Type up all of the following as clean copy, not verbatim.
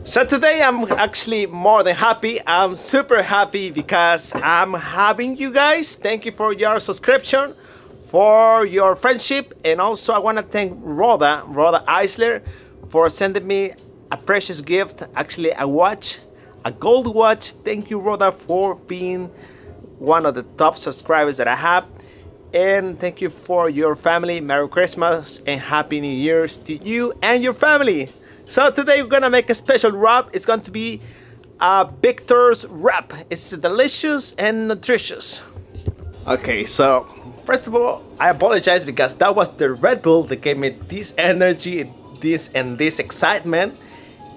So today I'm actually more than happy. I'm super happy because I'm having you guys. Thank you for your subscription, for your friendship, and also I want to thank Rhoda Eisler for sending me a precious gift, actually a watch, a gold watch. Thank you, Rhoda, for being one of the top subscribers that I have. And thank you for your family. Merry Christmas and Happy New Year's to you and your family. So today we're gonna make a special wrap. It's going to be Victor's wrap. It's delicious and nutritious. Okay, so first of all, I apologize because that was the Red Bull that gave me this energy, this excitement.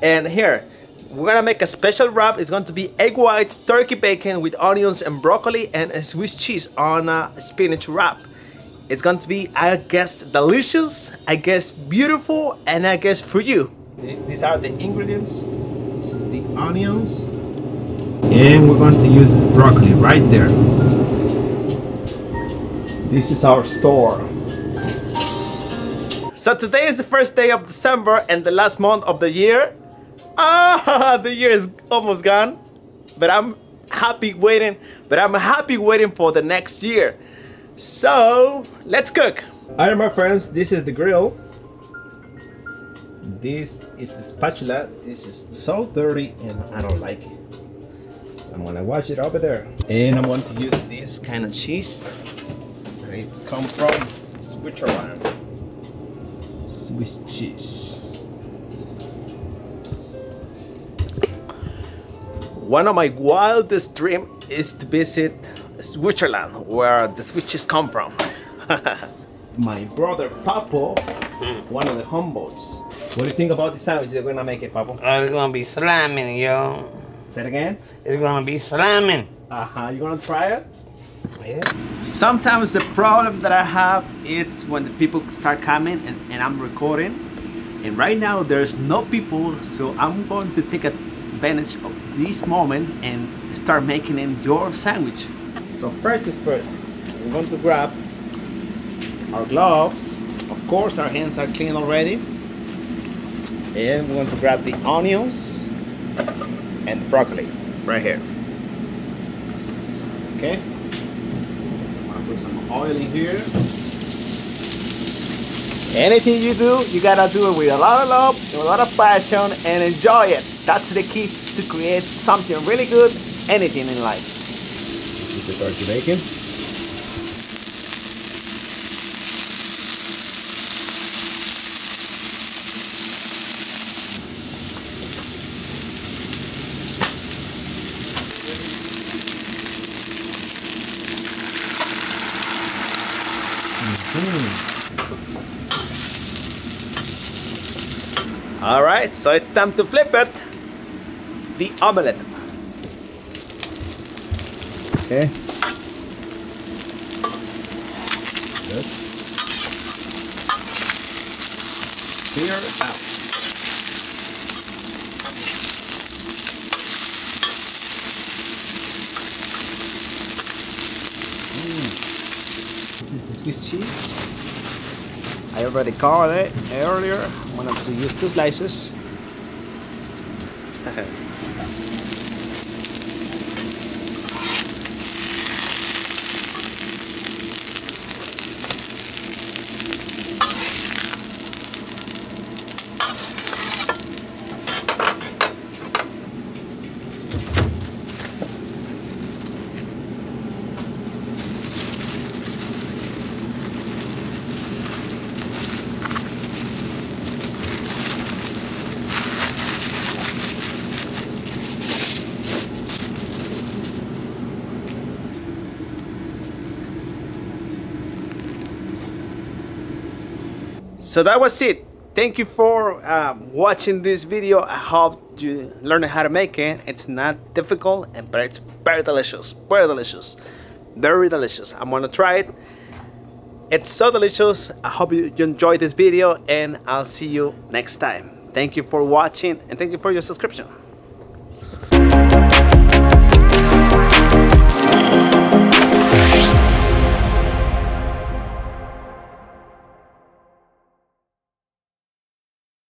And here, we're gonna make a special wrap. It's going to be egg whites, turkey bacon with onions and broccoli, and a Swiss cheese on a spinach wrap. It's going to be, I guess, delicious, I guess beautiful, and I guess for you. These are the ingredients. This is the onions, and we're going to use the broccoli right there. This is our store. So today is the first day of December and the last month of the year. The year is almost gone, but I'm happy waiting. I'm happy waiting for the next year. So let's cook. Alright, my friends, this is the grill. This is the spatula. This is so dirty and I don't like it. So I'm gonna wash it over there. And I'm going to use this kind of cheese. And it comes from Switzerland. Swiss cheese. One of my wildest dreams is to visit Switzerland, where the Swiss cheese come from. My brother Papo, one of the homeboys. What do you think about the sandwich they're gonna make it, Papo? It's gonna be slamming, yo. Say it again? It's gonna be slamming. You gonna try it? Yeah. Sometimes the problem that I have is when the people start coming and I'm recording. And right now there's no people, so I'm going to take advantage of this moment and start making in your sandwich. So first is first, we're going to grab our gloves. Of course, our hands are clean already. And we're going to grab the onions and the broccoli right here. Okay. I'm gonna put some oil in here. Anything you do, you gotta do it with a lot of love, with a lot of passion, and enjoy it. That's the key to create something really good, anything in life. This is the turkey bacon. All right, so it's time to flip it. The omelette. Okay. Good. Clear it out. This is the Swiss cheese. I already covered it earlier. I'm going to use 2 slices. So that was it. Thank you for watching this video. I hope you learned how to make it. It's not difficult, but it's very delicious. Very delicious. Very delicious. I'm gonna try it. It's so delicious. I hope you enjoyed this video, and I'll see you next time. Thank you for watching, and thank you for your subscription.